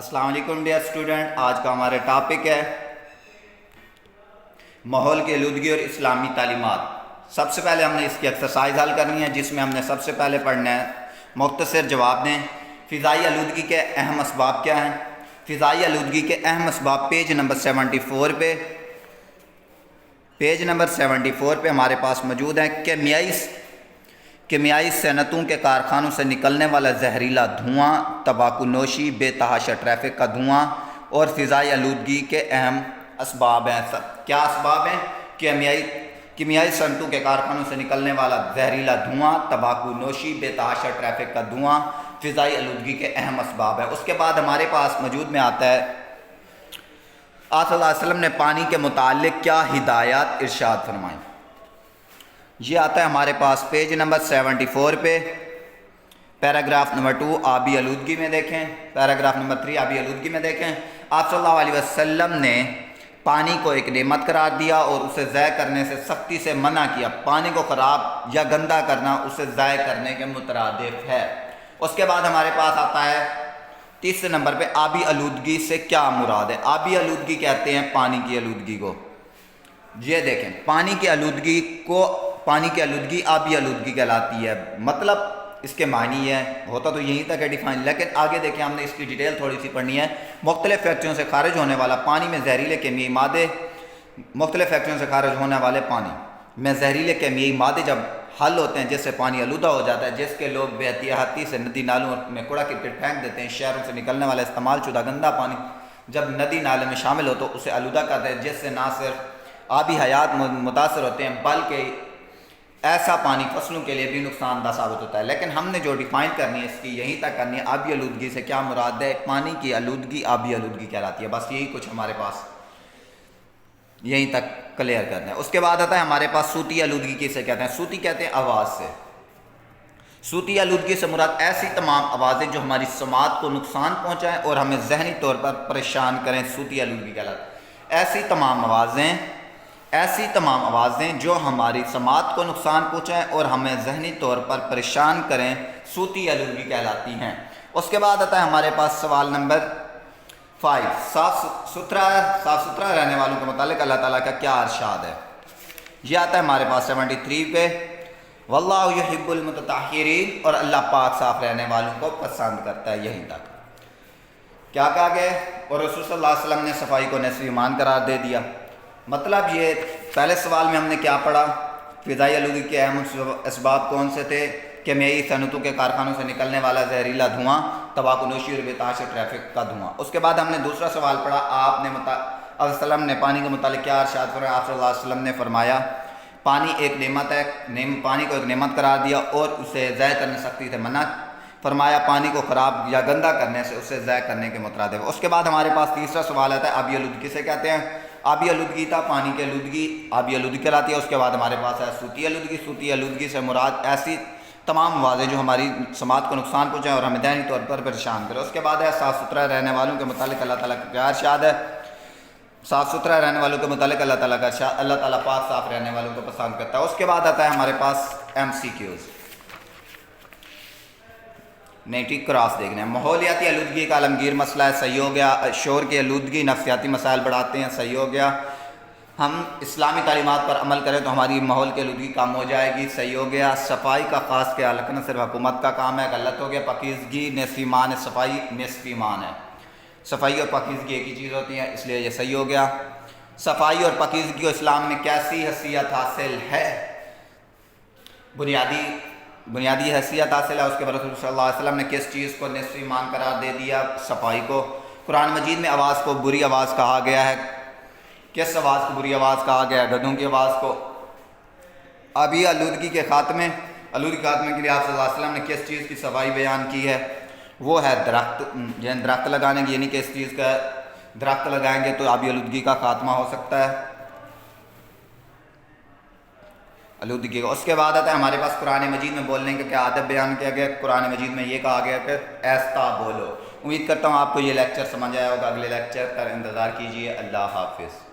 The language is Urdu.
السلام علیکم ڈیئر اسٹوڈنٹ، آج کا ہمارا ٹاپک ہے ماحول کی آلودگی اور اسلامی تعلیمات۔ سب سے پہلے ہم نے اس کی ایکسرسائز حل کرنی ہے، جس میں ہم نے سب سے پہلے پڑھنا ہے مختصر جواب دیں فضائی آلودگی کے اہم اسباب کیا ہیں۔ فضائی آلودگی کے اہم اسباب پیج نمبر 74 پہ ہمارے پاس موجود ہیں۔ کیمیائی صنعتوں کے کارخانوں سے نکلنے والا زہریلا دھواں، تمباکو نوشی، بے تحاشا ٹریفک کا دھواں اور فضائی آلودگی کے اہم اسباب ہیں۔ کیا اسباب ہیں؟ کیمیائی صنعتوں کے کارخانوں سے نکلنے والا زہریلا دھواں، تمباکو نوشی، بے تحاشا ٹریفک کا دھواں فضائی آلودگی کے اہم اسباب ہیں۔ اس کے بعد ہمارے پاس موجود میں آتا ہے آپ صلی اللہ علیہ وسلم نے پانی کے متعلق کیا ہدایات ارشاد فرمائیں۔ یہ آتا ہے ہمارے پاس پیج نمبر 74 پہ، پیراگراف نمبر 2 آبی آلودگی میں دیکھیں، پیراگراف نمبر 3 آبی آلودگی میں دیکھیں۔ آپ صلی اللہ علیہ وسلم نے پانی کو ایک نعمت قرار دیا اور اسے ضائع کرنے سے سختی سے منع کیا۔ پانی کو خراب یا گندا کرنا اسے ضائع کرنے کے مترادف ہے۔ اس کے بعد ہمارے پاس آتا ہے تیسرے نمبر پہ آبی آلودگی سے کیا مراد ہے۔ آبی آلودگی کہتے ہیں پانی کی آلودگی کو۔ یہ دیکھیں، پانی کی آلودگی آبی آلودگی کہلاتی ہے۔ مطلب اس کے معنی ہے، ہوتا تو یہیں تک ہے ڈیفائن، لیکن آگے دیکھیں ہم نے اس کی ڈیٹیل تھوڑی سی پڑھنی ہے۔ مختلف فیکٹریوں سے خارج ہونے والا پانی میں زہریلے کیمیائی مادے، مختلف فیکٹریوں سے خارج ہونے والے پانی میں زہریلے کیمیائی مادے جب حل ہوتے ہیں، جس سے پانی آلودہ ہو جاتا ہے، جس کے لوگ بے احتیاطی سے ندی نالوں میں کوڑا کرکٹ پھینک دیتے ہیں۔ شہروں سے نکلنے والا استعمال شدہ گندا پانی جب ندی نالے میں شامل ہو تو اسے آلودہ کرتے ہیں، جس سے نہ صرف آبی حیات متاثر ہوتے ہیں بلکہ ایسا پانی فصلوں کے لیے بھی نقصان دہ ثابت ہوتا ہے۔ لیکن ہم نے جو ڈیفائن کرنی ہے اس کی یہیں تک کرنی ہے۔ آبی آلودگی سے کیا مراد ہے؟ پانی کی آلودگی آبی آلودگی کہلاتی ہے۔ بس یہی کچھ ہمارے پاس یہیں تک کلیئر کرنا ہے۔ اس کے بعد آتا ہے ہمارے پاس صوتی آلودگی کسے کہتے ہیں۔ صوتی کہتے ہیں آواز سے۔ صوتی آلودگی سے مراد ایسی تمام آوازیں جو ہماری سماعت کو نقصان پہنچائیں اور ہمیں ذہنی طور پر پریشان کریں، صوتی آلودگی کہلاتی ہے۔ ایسی تمام آوازیں جو ہماری سماعت کو نقصان پہنچائیں اور ہمیں ذہنی طور پر پریشان کریں، صوتی آلودگی کہلاتی ہیں۔ اس کے بعد آتا ہے ہمارے پاس سوال نمبر 5، صاف ستھرا رہنے والوں کے متعلق اللہ تعالیٰ کا کیا ارشاد ہے۔ یہ آتا ہے ہمارے پاس 73 پہ، واللہ یحب المتطہرین، اور اللہ پاک صاف رہنے والوں کو پسند کرتا ہے۔ یہیں تک کیا کہا گیا؟ اور رسول صلی اللہ علیہ وسلم نے صفائی کو نصف ایمان قرار دے دیا۔ مطلب یہ پہلے سوال میں ہم نے کیا پڑھا؟ فضائی آلودگی کے اہم اسباب کون سے تھے؟ کیمیائی صنعتوں کے کارخانوں سے نکلنے والا زہریلا دھواں، تمباکو نوشی اور بے تحاشا ٹریفک کا دھواں۔ اس کے بعد ہم نے دوسرا سوال پڑھا، آپ نے علیہ وسلم نے پانی کے متعلق کیا ارشاد فرمایا۔ آپ صلی اللہ علیہ وسلم نے فرمایا پانی ایک نعمت ہے، پانی کو ایک نعمت قرار دیا اور اسے ضائع کرنے سختی سے منع فرمایا۔ پانی کو خراب یا گندا کرنے سے اسے ضائع کرنے کے مترادف۔ اس کے بعد ہمارے پاس تیسرا سوال آتا ہے آبی آلودگی کسے کہتے ہیں۔ آبی آلودگی تھا پانی کی آلودگی، آبی آلودگی کہلاتی ہے۔ اس کے بعد ہمارے پاس ہے صوتی آلودگی۔ صوتی آلودگی سے مراد ایسی تمام آوازیں جو ہماری سماعت کو نقصان پہنچائیں اور ہمیں ذہنی طور پر پریشان کریں۔ اس کے بعد ہے صاف ستھرا رہنے والوں کے متعلق اللہ تعالیٰ کا کیا ارشاد ہے۔ صاف ستھرا رہنے والوں کے متعلق اللہ تعالیٰ کا ارشاد، اللہ تعالیٰ پاک صاف رہنے والوں کو پسند کرتا ہے۔ اس کے بعد آتا ہے ہمارے پاس MCQs، نیٹک کراس دیکھنا ہے۔ ماحولیاتی آلودگی کا عالمگیر مسئلہ ہے، صحیح ہو گیا۔ شور کی آلودگی نفسیاتی مسائل بڑھاتے ہیں، صحیح ہو گیا۔ ہم اسلامی تعلیمات پر عمل کریں تو ہماری ماحول کی آلودگی کم ہو جائے گی، صحیح ہو گیا۔ صفائی کا خاص خیال رکھنا صرف حکومت کا کام ہے، غلط ہو گیا۔ پاکیزگی نصف ایمان ہے، صفائی نصف ایمان ہے۔ صفائی اور پاکیزگی ایک ہی چیز ہوتی ہے، اس لیے یہ صحیح ہو گیا۔ صفائی اور پاکیزگی کو اسلام میں کیسی حیثیت حاصل ہے؟ بنیادی حیثیت حاصل ہے۔ اس کے بعد رسول صلی اللہ علیہ وسلم نے کس چیز کو نصف ایمان قرار دے دیا؟ صفائی کو۔ قرآن مجید میں آواز کو بری آواز کہا گیا ہے، کس آواز کو بری آواز کہا گیا ہے؟ گدھوں کی آواز کو۔ آبی آلودگی کے خاتمے کے لیے آپ صلی اللہ علیہ وسلم نے کس چیز کی صفائی بیان کی ہے؟ وہ ہے درخت لگانے کی، یعنی کہ اس چیز کا درخت لگائیں گے تو آبی آلودگی کا خاتمہ ہو سکتا ہے، آلودگی کا۔ اس کے بعد آتا ہے ہمارے پاس قرآن مجید میں بولنے کا کیا ادب بیان کیا گیا۔ قرآن مجید میں یہ کہا گیا کہ ایسا بولو۔ امید کرتا ہوں آپ کو یہ لیکچر سمجھ آیا ہوگا۔ اگلے لیکچر کا انتظار کیجیے۔ اللہ حافظ۔